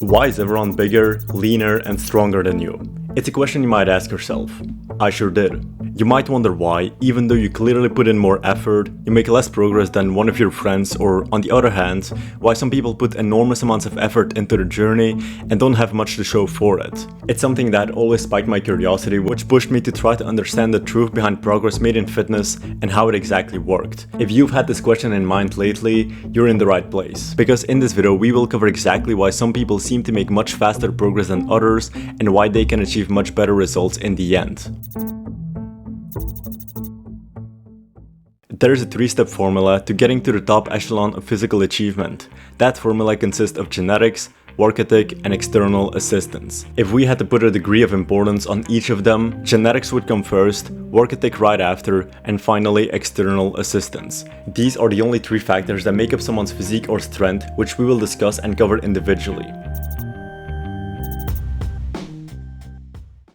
Why is everyone bigger, leaner, and stronger than you? It's a question you might ask yourself. I sure did. You might wonder why, even though you clearly put in more effort, you make less progress than one of your friends, or on the other hand, why some people put enormous amounts of effort into the journey and don't have much to show for it. It's something that always spiked my curiosity, which pushed me to try to understand the truth behind progress made in fitness and how it exactly worked. If you've had this question in mind lately, you're in the right place. Because in this video we will cover exactly why some people seem to make much faster progress than others and why they can achieve much better results in the end. There is a 3-step formula to getting to the top echelon of physical achievement. That formula consists of genetics, work ethic, and external assistance. If we had to put a degree of importance on each of them, genetics would come first, work ethic right after, and finally external assistance. These are the only 3 factors that make up someone's physique or strength, which we will discuss and cover individually.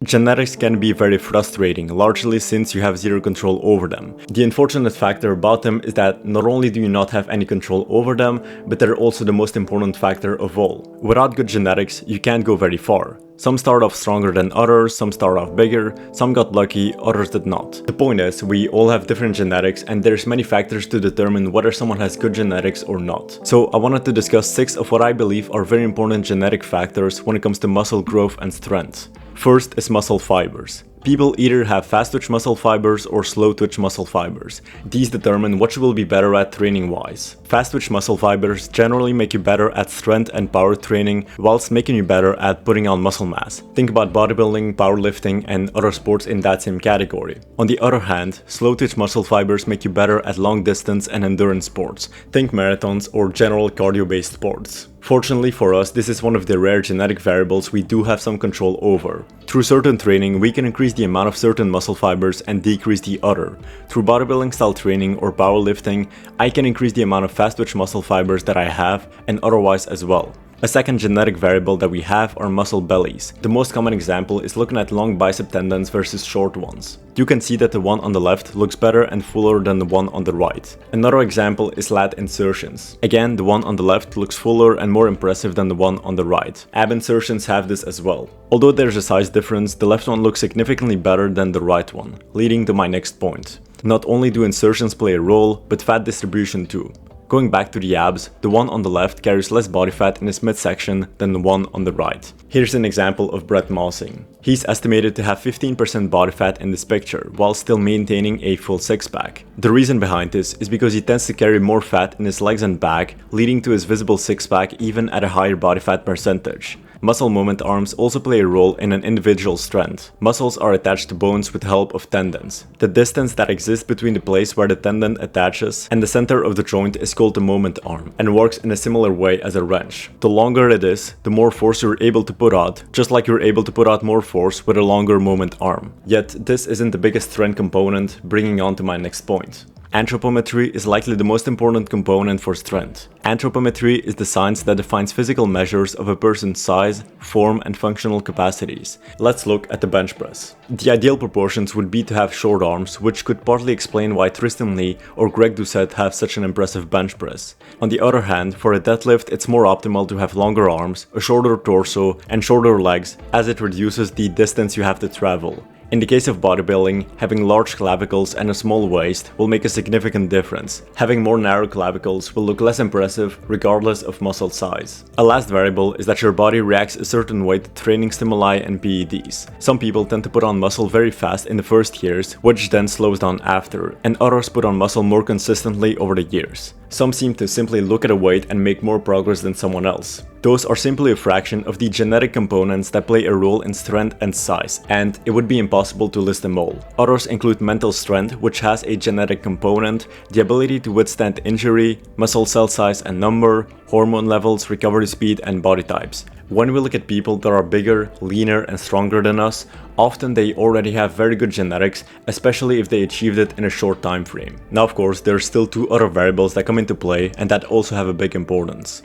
Genetics can be very frustrating, largely since you have zero control over them. The unfortunate factor about them is that not only do you not have any control over them, but they're also the most important factor of all. Without good genetics, you can't go very far. Some start off stronger than others, some start off bigger, some got lucky, others did not. The point is, we all have different genetics and there's many factors to determine whether someone has good genetics or not. So I wanted to discuss 6 of what I believe are very important genetic factors when it comes to muscle growth and strength. First is muscle fibers. People either have fast twitch muscle fibers or slow twitch muscle fibers. These determine what you will be better at training wise. Fast twitch muscle fibers generally make you better at strength and power training, whilst making you better at putting on muscle mass. Think about bodybuilding, powerlifting, and other sports in that same category. On the other hand, slow twitch muscle fibers make you better at long distance and endurance sports. Think marathons or general cardio based sports. Fortunately for us, this is one of the rare genetic variables we do have some control over. Through certain training, we can increase the amount of certain muscle fibers and decrease the other. Through bodybuilding style training or powerlifting, I can increase the amount of fast twitch muscle fibers that I have and otherwise as well. A second genetic variable that we have are muscle bellies. The most common example is looking at long bicep tendons versus short ones. You can see that the one on the left looks better and fuller than the one on the right. Another example is lat insertions. Again, the one on the left looks fuller and more impressive than the one on the right. Ab insertions have this as well. Although there's a size difference, the left one looks significantly better than the right one, leading to my next point. Not only do insertions play a role, but fat distribution too. Going back to the abs, the one on the left carries less body fat in his midsection than the one on the right. Here's an example of Brett Mossing. He's estimated to have 15% body fat in this picture, while still maintaining a full six-pack. The reason behind this is because he tends to carry more fat in his legs and back, leading to his visible six-pack even at a higher body fat percentage. Muscle moment arms also play a role in an individual's strength. Muscles are attached to bones with the help of tendons. The distance that exists between the place where the tendon attaches and the center of the joint is called the moment arm and works in a similar way as a wrench. The longer it is, the more force you're able to put out, just like you're able to put out more force with a longer moment arm. Yet this isn't the biggest strength component, bringing on to my next point. Anthropometry is likely the most important component for strength. Anthropometry is the science that defines physical measures of a person's size, form, and functional capacities. Let's look at the bench press. The ideal proportions would be to have short arms, which could partly explain why Tristan Lee or Greg Doucette have such an impressive bench press. On the other hand, for a deadlift, it's more optimal to have longer arms, a shorter torso, and shorter legs, as it reduces the distance you have to travel. In the case of bodybuilding, having large clavicles and a small waist will make a significant difference. Having more narrow clavicles will look less impressive regardless of muscle size. A last variable is that your body reacts a certain way to training stimuli and PEDs. Some people tend to put on muscle very fast in the first years, which then slows down after, and others put on muscle more consistently over the years. Some seem to simply look at a weight and make more progress than someone else. Those are simply a fraction of the genetic components that play a role in strength and size, and it would be impossible to list them all. Others include mental strength, which has a genetic component, the ability to withstand injury, muscle cell size and number, hormone levels, recovery speed, and body types. When we look at people that are bigger, leaner, and stronger than us, often they already have very good genetics, especially if they achieved it in a short time frame. Now of course, there are still 2 other variables that come into play and that also have a big importance.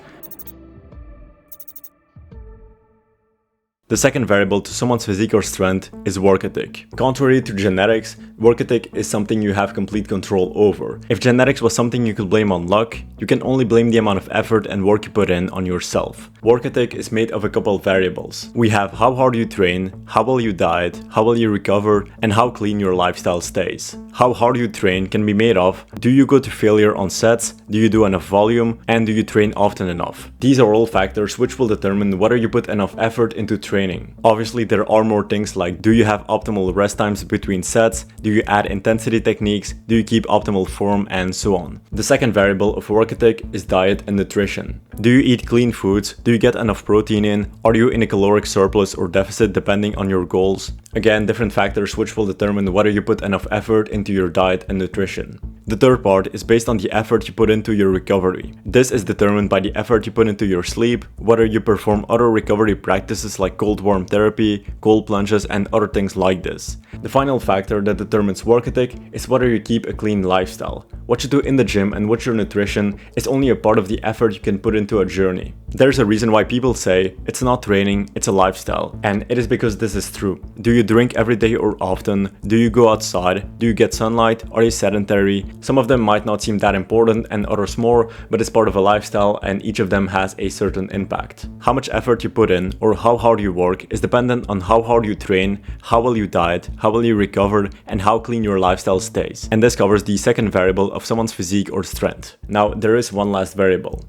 The second variable to someone's physique or strength is work ethic. Contrary to genetics, work ethic is something you have complete control over. If genetics was something you could blame on luck, you can only blame the amount of effort and work you put in on yourself. Work ethic is made of a couple of variables. We have how hard you train, how well you diet, how well you recover, and how clean your lifestyle stays. How hard you train can be made of: do you go to failure on sets, do you do enough volume, and do you train often enough? These are all factors which will determine whether you put enough effort into training. Obviously, there are more things like: do you have optimal rest times between sets, do you add intensity techniques, do you keep optimal form, and so on. The second variable of work ethic is diet and nutrition. Do you eat clean foods? Do you get enough protein in? Are you in a caloric surplus or deficit depending on your goals? Again, different factors which will determine whether you put enough effort into your diet and nutrition. The third part is based on the effort you put into your recovery. This is determined by the effort you put into your sleep, whether you perform other recovery practices like cold warm therapy, cold plunges, and other things like this. The final factor that determines work ethic is whether you keep a clean lifestyle. What you do in the gym and with your nutrition is only a part of the effort you can put into a journey. There's a reason why people say it's not training, it's a lifestyle, and it is because this is true. Do you drink every day or often? Do you go outside? Do you get sunlight? Are you sedentary? Some of them might not seem that important and others more, but it's part of a lifestyle and each of them has a certain impact. How much effort you put in or how hard you work is dependent on how hard you train, how well you diet, how well you recover, and how clean your lifestyle stays. And this covers the second variable of someone's physique or strength. Now, there is one last variable.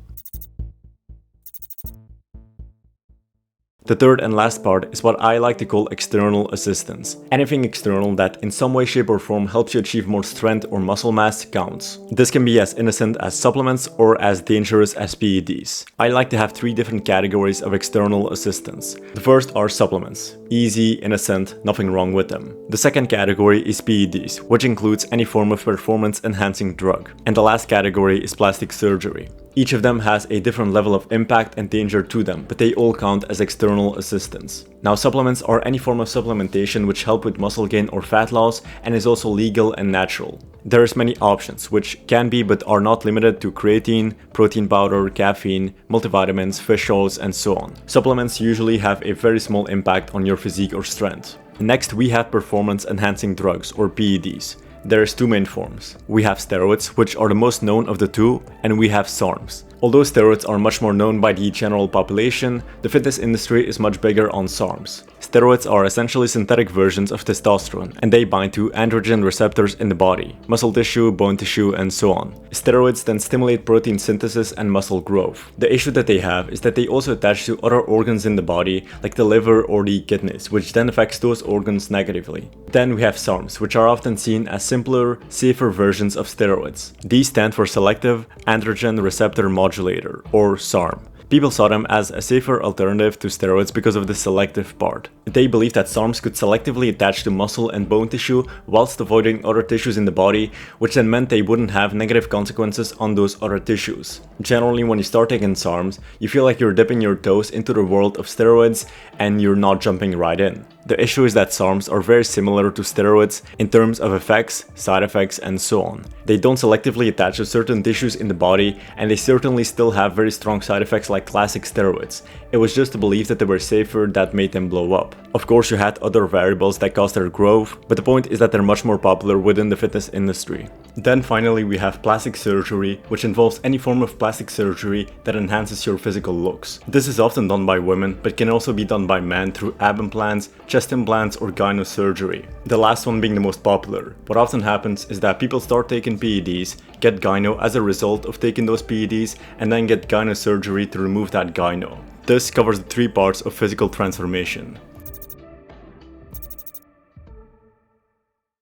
The third and last part is what I like to call external assistance. Anything external that in some way, shape or form helps you achieve more strength or muscle mass counts. This can be as innocent as supplements or as dangerous as PEDs. I like to have three different categories of external assistance. The first are supplements. Easy, innocent, nothing wrong with them. The second category is PEDs, which includes any form of performance enhancing drug. And the last category is plastic surgery. Each of them has a different level of impact and danger to them, but they all count as external assistance. Now, supplements are any form of supplementation which help with muscle gain or fat loss and is also legal and natural. There's many options, which can be but are not limited to creatine, protein powder, caffeine, multivitamins, fish oils, and so on. Supplements usually have a very small impact on your physique or strength. Next, we have performance enhancing drugs or PEDs. There's two main forms. We have steroids, which are the most known of the two, and we have SARMs. Although steroids are much more known by the general population, the fitness industry is much bigger on SARMs. Steroids are essentially synthetic versions of testosterone, and they bind to androgen receptors in the body, muscle tissue, bone tissue, and so on. Steroids then stimulate protein synthesis and muscle growth. The issue that they have is that they also attach to other organs in the body, like the liver or the kidneys, which then affects those organs negatively. Then we have SARMs, which are often seen as simpler, safer versions of steroids. These stand for Selective Androgen Receptor Modulator, or SARM. People saw them as a safer alternative to steroids because of the selective part. They believed that SARMs could selectively attach to muscle and bone tissue whilst avoiding other tissues in the body, which then meant they wouldn't have negative consequences on those other tissues. Generally, when you start taking SARMs, you feel like you're dipping your toes into the world of steroids and you're not jumping right in. The issue is that SARMs are very similar to steroids in terms of effects, side effects, and so on. They don't selectively attach to certain tissues in the body, and they certainly still have very strong side effects like classic steroids. It was just the belief that they were safer that made them blow up. Of course, you had other variables that caused their growth, but the point is that they're much more popular within the fitness industry. Then finally we have plastic surgery, which involves any form of plastic surgery that enhances your physical looks. This is often done by women, but can also be done by men through ab implants, chest implants, or gynosurgery. The last one being the most popular. What often happens is that people start taking PEDs, get gyno as a result of taking those PEDs, and then get gynosurgery to remove that gyno. This covers the three parts of physical transformation.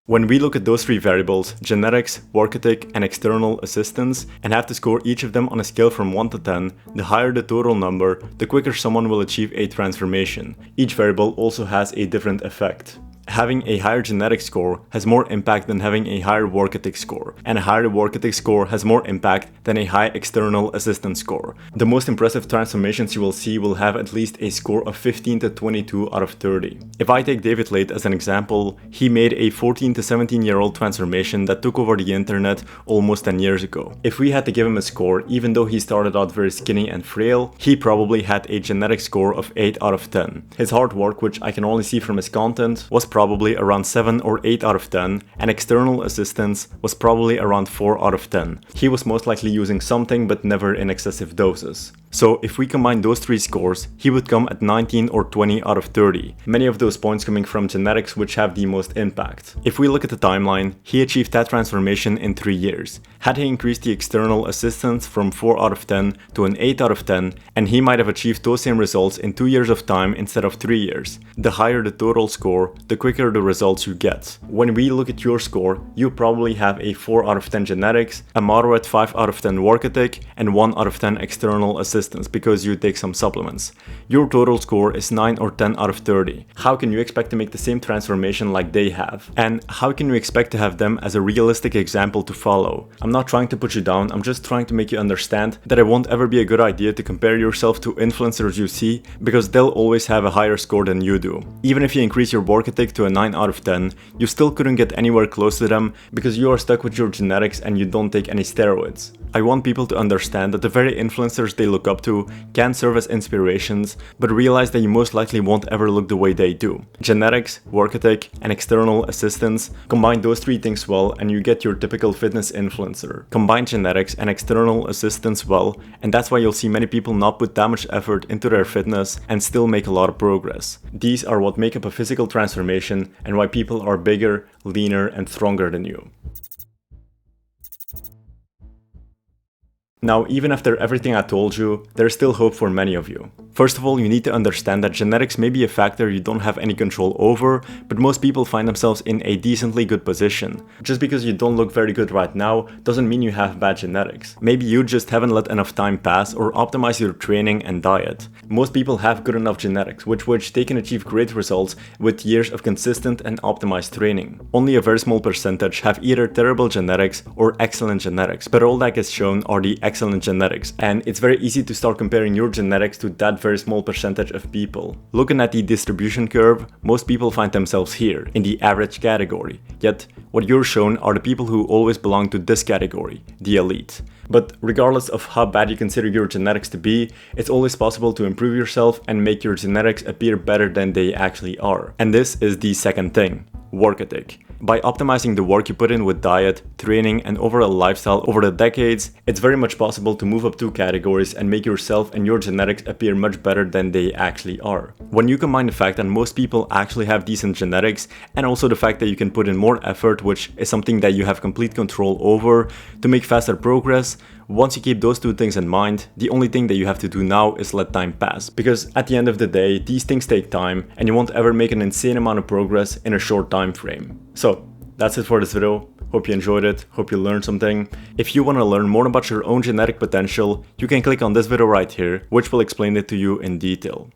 When we look at those three variables, genetics, work ethic, and external assistance, and have to score each of them on a scale from 1 to 10, the higher the total number, the quicker someone will achieve a transformation. Each variable also has a different effect. Having a higher genetic score has more impact than having a higher work ethic score, and a higher work ethic score has more impact than a high external assistance score. The most impressive transformations you will see will have at least a score of 15 to 22 out of 30. If I take David Late as an example, he made a 14 to 17-year-old transformation that took over the internet almost 10 years ago. If we had to give him a score, even though he started out very skinny and frail, he probably had a genetic score of 8 out of 10. His hard work, which I can only see from his content, was probably around 7 or 8 out of 10, and external assistance was probably around 4 out of 10. He was most likely using something, but never in excessive doses. So if we combine those three scores, he would come at 19 or 20 out of 30, many of those points coming from genetics, which have the most impact. If we look at the timeline, he achieved that transformation in 3 years. Had he increased the external assistance from 4 out of 10 to an 8 out of 10, and he might have achieved those same results in 2 years of time instead of 3 years. The higher the total score, the quicker the results you get. When we look at your score, you probably have a 4 out of 10 genetics, a moderate 5 out of 10 work ethic, and 1 out of 10 external assistance because you take some supplements. Your total score is 9 or 10 out of 30. How can you expect to make the same transformation like they have? And how can you expect to have them as a realistic example to follow? I'm not trying to put you down, I'm just trying to make you understand that it won't ever be a good idea to compare yourself to influencers you see, because they'll always have a higher score than you do. Even if you increase your work ethic to a 9 out of 10, you still couldn't get anywhere close to them because you are stuck with your genetics and you don't take any steroids. I want people to understand that the very influencers they look up to can serve as inspirations, but realize that you most likely won't ever look the way they do. Genetics, work ethic, and external assistance, combine those three things well and you get your typical fitness influencer. Combine genetics and external assistance well, and that's why you'll see many people not put that much effort into their fitness and still make a lot of progress. These are what make up a physical transformation and why people are bigger, leaner, and stronger than you. Now, even after everything I told you, there's still hope for many of you. First of all, you need to understand that genetics may be a factor you don't have any control over, but most people find themselves in a decently good position. Just because you don't look very good right now doesn't mean you have bad genetics. Maybe you just haven't let enough time pass or optimize your training and diet. Most people have good enough genetics, with which they can achieve great results with years of consistent and optimized training. Only a very small percentage have either terrible genetics or excellent genetics, but all that gets shown are the excellent genetics, and it's very easy to start comparing your genetics to that very small percentage of people. Looking at the distribution curve, most people find themselves here, in the average category, yet what you're shown are the people who always belong to this category, the elite. But regardless of how bad you consider your genetics to be, it's always possible to improve yourself and make your genetics appear better than they actually are. And this is the second thing, work ethic. By optimizing the work you put in with diet, training, and overall lifestyle over the decades, it's very much possible to move up 2 categories and make yourself and your genetics appear much better than they actually are. When you combine the fact that most people actually have decent genetics, and also the fact that you can put in more effort, which is something that you have complete control over, to make faster progress, once you keep those 2 things in mind, the only thing that you have to do now is let time pass. Because at the end of the day, these things take time, and you won't ever make an insane amount of progress in a short time frame. So, that's it for this video. Hope you enjoyed it, hope you learned something. If you want to learn more about your own genetic potential, you can click on this video right here, which will explain it to you in detail.